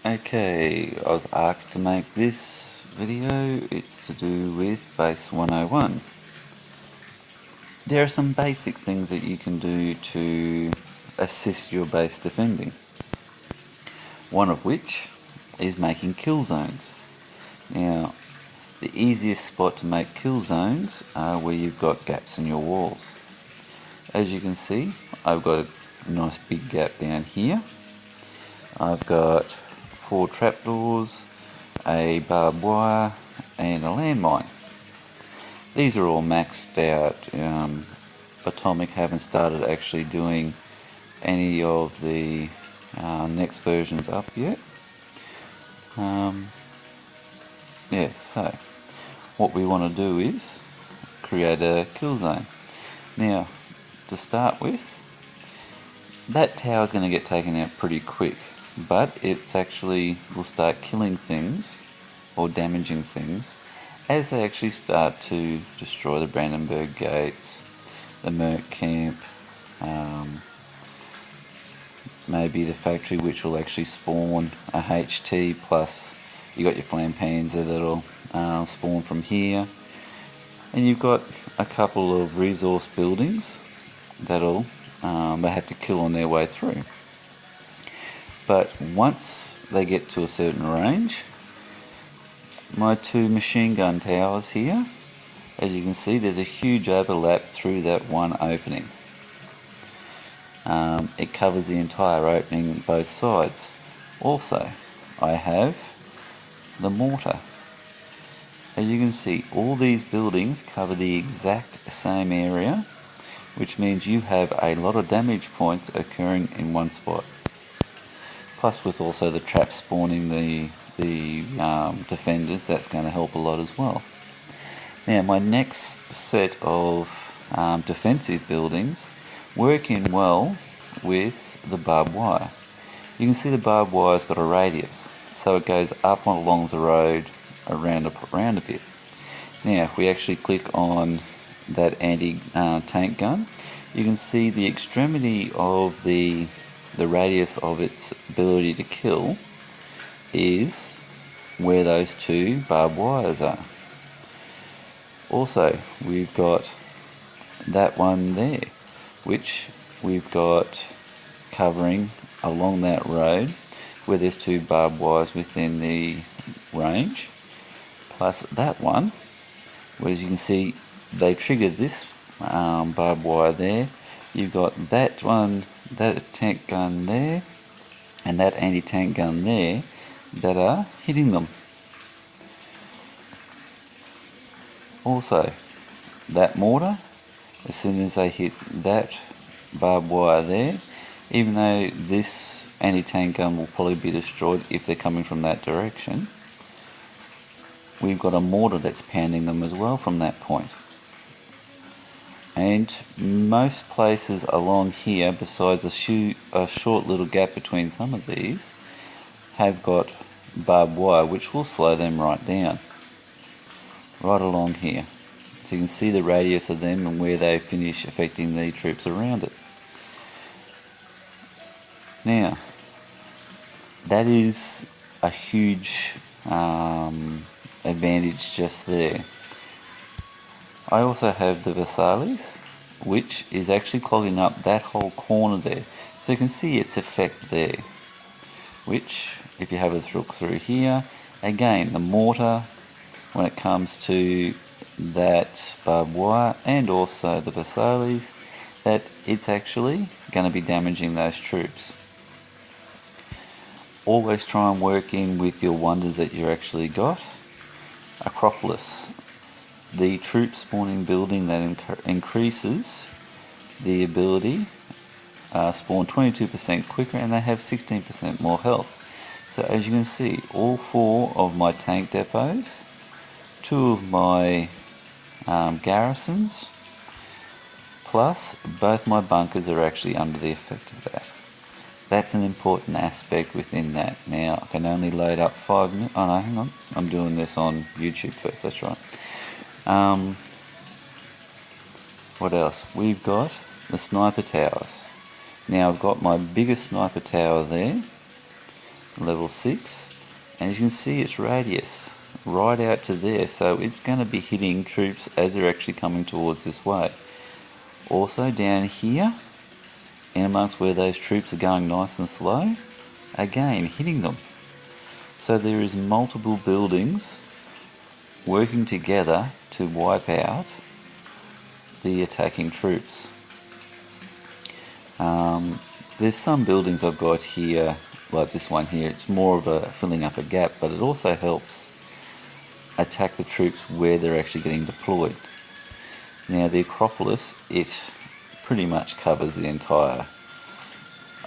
Okay, I was asked to make this video. It's to do with Base 101. There are some basic things that you can do to assist your base defending. One of which is making kill zones. Now, the easiest spot to make kill zones are where you've got gaps in your walls. As you can see, I've got a nice big gap down here. I've got 4 trapdoors, a barbed wire and a landmine. These are all maxed out. Atomic haven't started actually doing any of the next versions up yet. So what we want to do is create a kill zone. Now, to start with, that tower is going to get taken out pretty quick, but it's actually will start killing things or damaging things as they actually start to destroy the Brandenburg gates, the Merc camp, maybe the factory, which will actually spawn a HT, plus you got your flame panzer that'll spawn from here, and you've got a couple of resource buildings that'll they have to kill on their way through. But once they get to a certain range, my 2 machine gun towers here, as you can see, there's a huge overlap through that one opening. It covers the entire opening on both sides. Also, I have the mortar. As you can see, all these buildings cover the exact same area, which means you have a lot of damage points occurring in one spot. Plus, with also the traps spawning the defenders, that's going to help a lot as well. Now, my next set of defensive buildings work in well with the barbed wire. You can see the barbed wire's got a radius, so it goes up along the road around a bit. Now, if we actually click on that anti-tank gun, you can see the extremity of the radius of its ability to kill is where those 2 barbed wires are. Also, we've got that one there, which we've got covering along that road where there's 2 barbed wires within the range, plus that one, where as you can see they triggered this barbed wire there. You've got that one, that tank gun there, and that anti-tank gun there that are hitting them. Also, that mortar, as soon as they hit that barbed wire there, even though this anti-tank gun will probably be destroyed if they're coming from that direction, we've got a mortar that's pounding them as well from that point. And most places along here, besides a short little gap between some of these, have got barbed wire, which will slow them right down. Right along here. So you can see the radius of them and where they finish affecting the troops around it. Now, that is a huge advantage just there. I also have the Versailles, which is actually clogging up that whole corner there. So you can see its effect there, which, if you have a look through here, again, the mortar, when it comes to that barbed wire and also the Versailles, that it's actually going to be damaging those troops. Always try and work in with your wonders that you actually got. Acropolis, the troop spawning building that increases the ability, spawn 22% quicker, and they have 16% more health. So as you can see, all 4 of my tank depots, 2 of my garrisons, plus both my bunkers are actually under the effect of that. That's an important aspect within that. Now, I can only load up 5 minutes. Oh no, hang on. I'm doing this on YouTube first, that's right. What else? We've got the sniper towers. Now, I've got my biggest sniper tower there, level 6, and you can see its radius right out to there, so it's going to be hitting troops as they're actually coming towards this way. Also down here, in amongst where those troops are going nice and slow, again hitting them. So there is multiple buildings working together to wipe out the attacking troops. There's some buildings I've got here, like this one here, it's more of a filling up a gap, but it also helps attack the troops where they're actually getting deployed. Now the Acropolis, it pretty much covers the entire,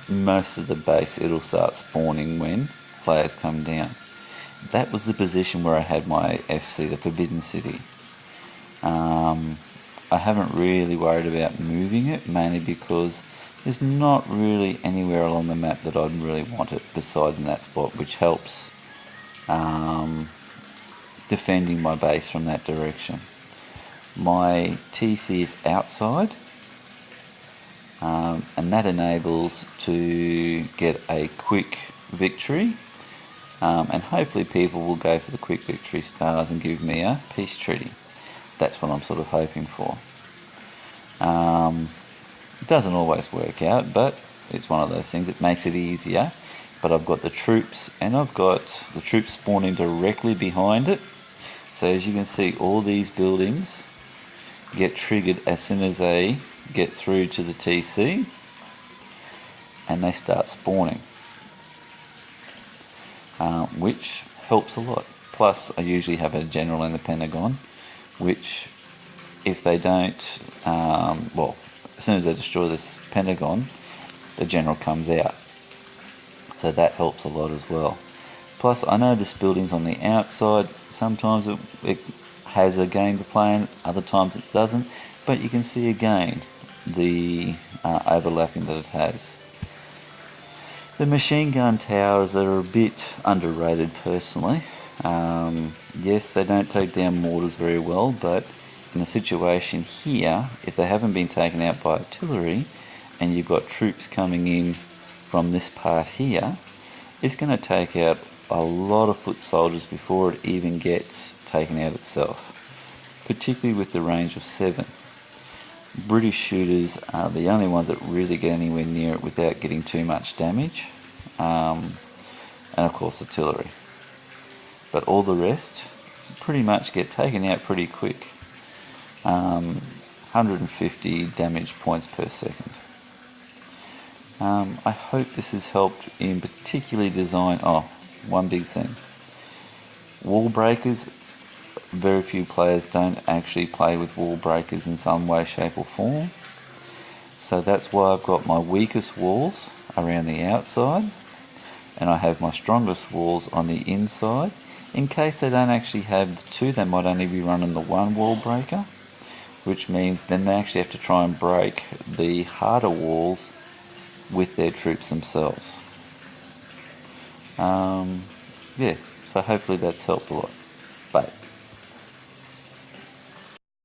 most of the base. It'll start spawning when players come down. That was the position where I had my FC, the Forbidden City. I haven't really worried about moving it, mainly because there's not really anywhere along the map that I'd really want it besides in that spot, which helps defending my base from that direction. My TC is outside, and that enables to get a quick victory, and hopefully people will go for the quick victory stars and give me a peace treaty. That's what I'm sort of hoping for. It doesn't always work out, but it's one of those things. It makes it easier. But I've got the troops, and I've got the troops spawning directly behind it. So as you can see, all these buildings get triggered as soon as they get through to the TC, and they start spawning, which helps a lot. Plus, I usually have a general in the Pentagon, which if they don't, as soon as they destroy this Pentagon, the general comes out. So that helps a lot as well. Plus, I know this building's on the outside. Sometimes it has a game to play in, other times it doesn't. But you can see again the overlapping that it has. The machine gun towers are a bit underrated personally. Yes, they don't take down mortars very well, but in a situation here, if they haven't been taken out by artillery and you've got troops coming in from this part here, it's going to take out a lot of foot soldiers before it even gets taken out itself, particularly with the range of 7. British shooters are the only ones that really get anywhere near it without getting too much damage, and of course artillery. But all the rest pretty much get taken out pretty quick. 150 damage points per second. I hope this has helped in particularly design. One big thing. Wall breakers. Very few players don't actually play with wall breakers in some way, shape or form. So that's why I've got my weakest walls around the outside, and I have my strongest walls on the inside. In case they don't actually have the two, they might only be running the one wall breaker, which means then they actually have to try and break the harder walls with their troops themselves. So hopefully that's helped a lot. Bye.